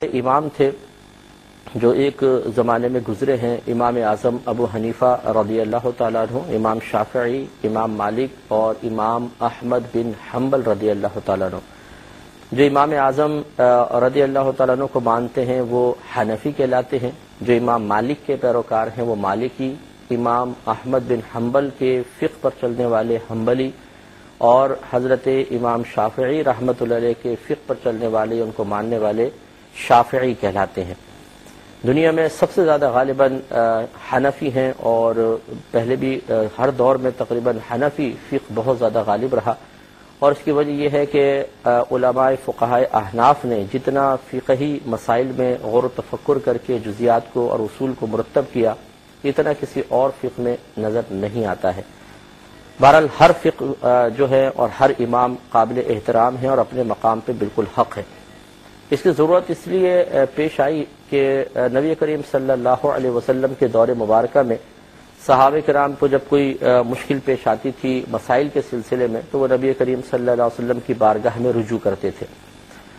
امام تھے جو ایک زمانے میں گزرے ہیں، امام اعظم ابو حنیفہ رضی اللہ تعالیٰ عنہ، امام شافعی، امام مالک اور امام احمد بن حنبل رضی اللہ تعالیٰ عنہ۔ جو امام اعظم رضی اللہ تعالیٰ عنہ کو مانتے ہیں وہ حنفی کہلاتے ہیں، جو امام مالک کے پیروکار ہیں وہ مالکی، امام احمد بن حنبل کے فقہ پر چلنے والے حنبلی، اور حضرت امام شافعی رحمۃ اللہ علیہ کے فقہ پر چلنے والے، ان کو ماننے والے شافعی کہلاتے ہیں۔ دنیا میں سب سے زیادہ غالباً حنفی ہیں، اور پہلے بھی ہر دور میں تقریباً حنفی فقہ بہت زیادہ غالب رہا، اور اس کی وجہ یہ ہے کہ علماء فقہائے احناف نے جتنا فقہی مسائل میں غور و تفکر کر کے جزیات کو اور اصول کو مرتب کیا، اتنا کسی اور فقہ میں نظر نہیں آتا ہے۔ بہرحال ہر فقہ جو ہے اور ہر امام قابل احترام ہے اور اپنے مقام پہ بالکل حق ہے۔ اس کی ضرورت اس لیے پیش آئی کہ نبی کریم صلی اللہ علیہ وسلم کے دور مبارکہ میں صحابہ کرام کو جب کوئی مشکل پیش آتی تھی مسائل کے سلسلے میں، تو وہ نبی کریم صلی اللہ علیہ وسلم کی بارگاہ میں رجوع کرتے تھے،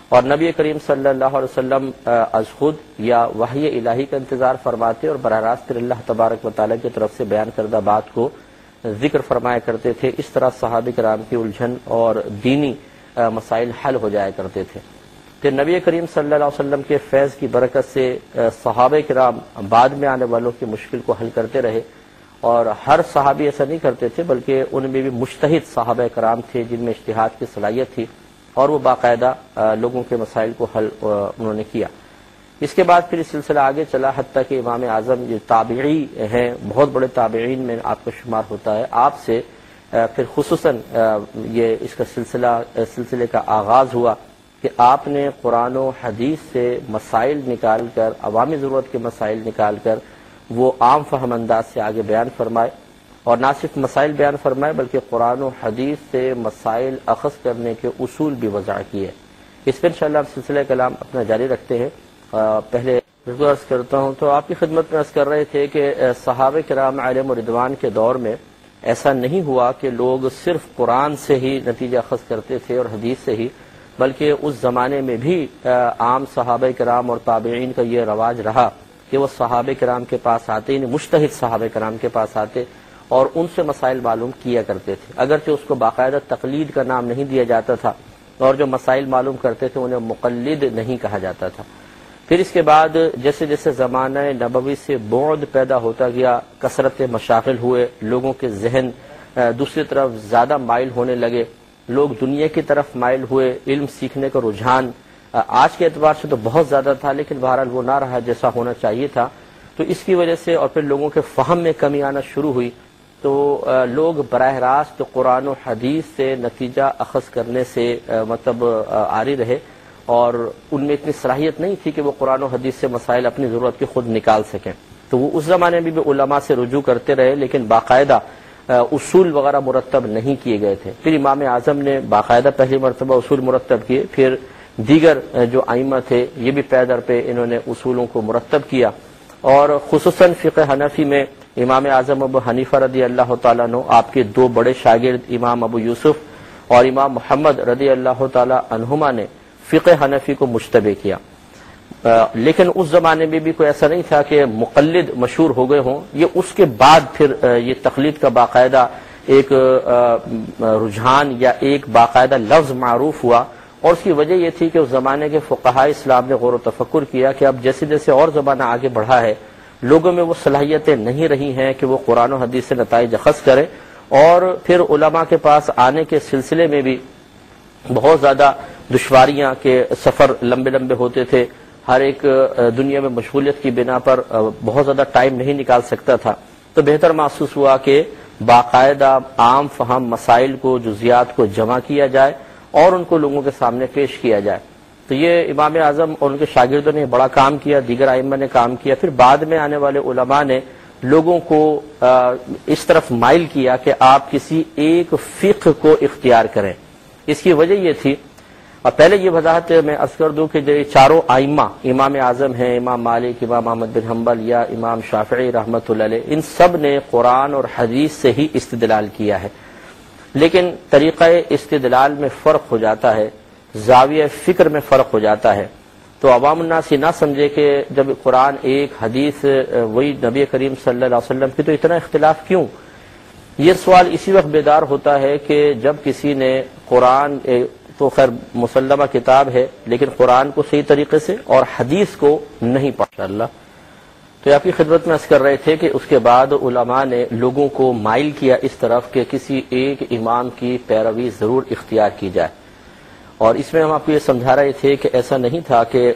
اور نبی کریم صلی اللہ علیہ وسلم از خود یا وحی الہی کا انتظار فرماتے اور براہ راست پھر اللہ تبارک و تعالیٰ کی طرف سے بیان کردہ بات کو ذکر فرمایا کرتے تھے۔ اس طرح صحابہ کرام کی الجھن اور دینی مسائل حل ہو جایا کرتے تھے۔ پھر نبی کریم صلی اللہ علیہ وسلم کے فیض کی برکت سے صحابہ کرام بعد میں آنے والوں کی مشکل کو حل کرتے رہے، اور ہر صحابی ایسا نہیں کرتے تھے، بلکہ ان میں بھی مجتہد صحابہ کرام تھے جن میں اجتہاد کی صلاحیت تھی، اور وہ باقاعدہ لوگوں کے مسائل کو حل انہوں نے کیا۔ اس کے بعد پھر یہ سلسلہ آگے چلا، حتیٰ کہ امام اعظم جو تابعی ہیں، بہت بڑے تابعین میں آپ کا شمار ہوتا ہے، آپ سے پھر خصوصاً یہ اس کا سلسلے کا آغاز ہوا کہ آپ نے قرآن و حدیث سے مسائل نکال کر، عوامی ضرورت کے مسائل نکال کر وہ عام فہم انداز سے آگے بیان فرمائے، اور نہ صرف مسائل بیان فرمائے بلکہ قرآن و حدیث سے مسائل اخذ کرنے کے اصول بھی وضع کیے۔ اس پر انشاءاللہ ہم سلسلہ کلام اپنا جاری رکھتے ہیں۔ پہلے عرض کرتا ہوں تو آپ کی خدمت میں عرض کر رہے تھے کہ صحابہ کرام علیہم رضوان کے دور میں ایسا نہیں ہوا کہ لوگ صرف قرآن سے ہی نتیجہ اخذ کرتے تھے اور حدیث سے ہی، بلکہ اس زمانے میں بھی عام صحابہ کرام اور تابعین کا یہ رواج رہا کہ وہ صحابہ کرام کے پاس آتے، مجتہد صحابہ کرام کے پاس آتے اور ان سے مسائل معلوم کیا کرتے تھے، اگرچہ اس کو باقاعدہ تقلید کا نام نہیں دیا جاتا تھا، اور جو مسائل معلوم کرتے تھے انہیں مقلد نہیں کہا جاتا تھا۔ پھر اس کے بعد جیسے جیسے زمانہ نبوی سے بعد پیدا ہوتا گیا، کثرت مشاغل ہوئے، لوگوں کے ذہن دوسری طرف زیادہ مائل ہونے لگے، لوگ دنیا کی طرف مائل ہوئے، علم سیکھنے کا رجحان آج کے اعتبار سے تو بہت زیادہ تھا، لیکن بہرحال وہ نہ رہا جیسا ہونا چاہیے تھا، تو اس کی وجہ سے اور پھر لوگوں کے فہم میں کمی آنا شروع ہوئی، تو لوگ براہ راست قرآن و حدیث سے نتیجہ اخذ کرنے سے عاری رہے، اور ان میں اتنی صلاحیت نہیں تھی کہ وہ قرآن و حدیث سے مسائل اپنی ضرورت کے خود نکال سکیں، تو وہ اس زمانے میں بھی علماء سے رجوع کرتے رہے، لیکن باقاعدہ اصول وغیرہ مرتب نہیں کیے گئے تھے۔ پھر امام اعظم نے باقاعدہ پہلی مرتبہ اصول مرتب کیے، پھر دیگر جو ائمہ تھے یہ بھی پے در پہ انہوں نے اصولوں کو مرتب کیا، اور خصوصاً فقہ حنفی میں امام اعظم ابو حنیفہ رضی اللہ تعالیٰ عنہ، آپ کے دو بڑے شاگرد امام ابو یوسف اور امام محمد رضی اللہ تعالیٰ عنہما نے فقہ حنفی کو مشتبہ کیا، لیکن اس زمانے میں بھی کوئی ایسا نہیں تھا کہ مقلد مشہور ہو گئے ہوں، یہ اس کے بعد پھر یہ تقلید کا باقاعدہ ایک رجحان یا ایک باقاعدہ لفظ معروف ہوا، اور اس کی وجہ یہ تھی کہ اس زمانے کے فقہائے اسلام نے غور و تفکر کیا کہ اب جیسے جیسے اور زمانہ آگے بڑھا ہے، لوگوں میں وہ صلاحیتیں نہیں رہی ہیں کہ وہ قرآن و حدیث سے نتائج اخذ کریں، اور پھر علماء کے پاس آنے کے سلسلے میں بھی بہت زیادہ دشواریاں کہ سفر لمبے لمبے ہوتے تھے، ہر ایک دنیا میں مشغولیت کی بنا پر بہت زیادہ ٹائم نہیں نکال سکتا تھا، تو بہتر محسوس ہوا کہ باقاعدہ عام فہم مسائل کو، جزیات کو جمع کیا جائے اور ان کو لوگوں کے سامنے پیش کیا جائے۔ تو یہ امام اعظم اور ان کے شاگردوں نے بڑا کام کیا، دیگر ائمہ نے کام کیا، پھر بعد میں آنے والے علماء نے لوگوں کو اس طرف مائل کیا کہ آپ کسی ایک فقہ کو اختیار کریں۔ اس کی وجہ یہ تھی، اور پہلے یہ وضاحت میں عرض کر دوں کہ جو چاروں ائمہ امام اعظم ہیں، امام مالک، امام احمد بن حنبل یا امام شافعی رحمۃ اللہ علیہ، ان سب نے قرآن اور حدیث سے ہی استدلال کیا ہے، لیکن طریقہ استدلال میں فرق ہو جاتا ہے، زاویہ فکر میں فرق ہو جاتا ہے۔ تو عوام الناس یہ نہ سمجھے کہ جب قرآن ایک حدیث وہی نبی کریم صلی اللہ علیہ وسلم کی تو اتنا اختلاف کیوں؟ یہ سوال اسی وقت بیدار ہوتا ہے کہ جب کسی نے قرآن تو خیر مسلمہ کتاب ہے لیکن قرآن کو صحیح طریقے سے اور حدیث کو نہیں پڑھا اللہ. تو آپ کی خدمت میں عرض کر رہے تھے کہ اس کے بعد علماء نے لوگوں کو مائل کیا اس طرف کہ کسی ایک امام کی پیروی ضرور اختیار کی جائے. اور اس میں ہم آپ کو یہ سمجھا رہے تھے کہ ایسا نہیں تھا کہ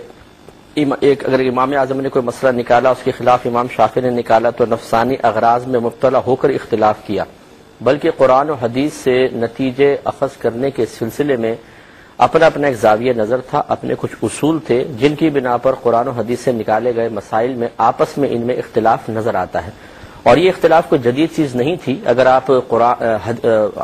اگر امام اعظم نے کوئی مسئلہ نکالا اس کے خلاف امام شافعی نے نکالا تو نفسانی اغراض میں مبتلا ہو کر اختلاف کیا، بلکہ قرآن و حدیث سے نتیجے اخذ کرنے کے سلسلے میں اپنا ایک زاویہ نظر تھا، اپنے کچھ اصول تھے جن کی بنا پر قرآن و حدیث سے نکالے گئے مسائل میں آپس میں ان میں اختلاف نظر آتا ہے. اور یہ اختلاف کوئی جدید چیز نہیں تھی. اگر آپ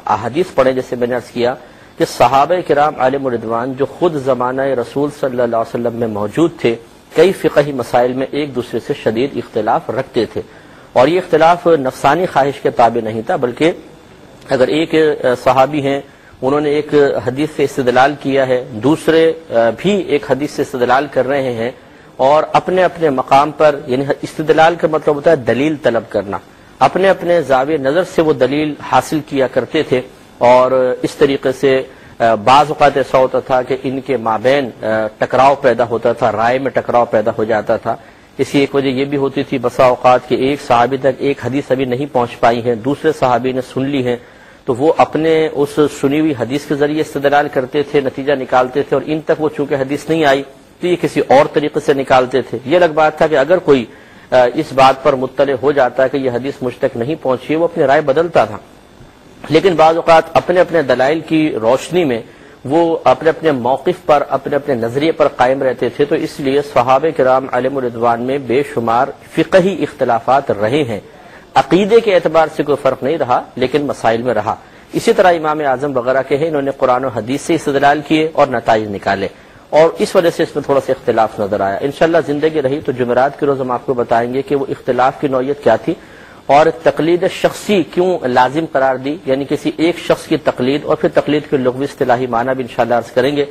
احادیث پڑھیں جیسے میں نے عرض کیا کہ صحابہ کرام علیہم رضوان جو خود زمانہ رسول صلی اللہ علیہ وسلم میں موجود تھے کئی فقہی مسائل میں ایک دوسرے سے شدید اختلاف رکھتے تھے، اور یہ اختلاف نفسانی خواہش کے تابع نہیں تھا، بلکہ اگر ایک صحابی ہیں انہوں نے ایک حدیث سے استدلال کیا ہے، دوسرے بھی ایک حدیث سے استدلال کر رہے ہیں اور اپنے اپنے مقام پر، یعنی استدلال کا مطلب ہوتا ہے دلیل طلب کرنا، اپنے اپنے زاویہ نظر سے وہ دلیل حاصل کیا کرتے تھے. اور اس طریقے سے بعض اوقات ایسا ہوتا تھا کہ ان کے مابین ٹکراؤ پیدا ہوتا تھا، رائے میں ٹکراؤ پیدا ہو جاتا تھا. اسی ایک وجہ یہ بھی ہوتی تھی بسا اوقات کہ ایک صحابی تک ایک حدیث ابھی نہیں پہنچ پائی ہے، دوسرے صحابی نے سن لی ہے تو وہ اپنے اس سنی ہوئی حدیث کے ذریعے استدلال کرتے تھے، نتیجہ نکالتے تھے، اور ان تک وہ چونکہ حدیث نہیں آئی تو یہ کسی اور طریقے سے نکالتے تھے. یہ الگ بات تھا کہ اگر کوئی اس بات پر مطلع ہو جاتا ہے کہ یہ حدیث مجھ تک نہیں پہنچی، وہ اپنی رائے بدلتا تھا. لیکن بعض اوقات اپنے اپنے دلائل کی روشنی میں وہ اپنے اپنے موقف پر، اپنے اپنے نظریے پر قائم رہتے تھے. تو اس لیے صحابہ کرام علیہم رضوان میں بے شمار فقہی اختلافات رہے ہیں. عقیدے کے اعتبار سے کوئی فرق نہیں رہا لیکن مسائل میں رہا. اسی طرح امام اعظم وغیرہ کے ہیں، انہوں نے قرآن و حدیث سے استدلال کیے اور نتائج نکالے، اور اس وجہ سے اس میں تھوڑا سا اختلاف نظر آیا. انشاءاللہ زندگی رہی تو جمعرات کے روز ہم آپ کو بتائیں گے کہ وہ اختلاف کی نوعیت کیا تھی اور تقلید شخصی کیوں لازم قرار دی، یعنی کسی ایک شخص کی تقلید، اور پھر تقلید کے لغوی اصطلاحی معنی بھی انشاءاللہ عرض کریں گے.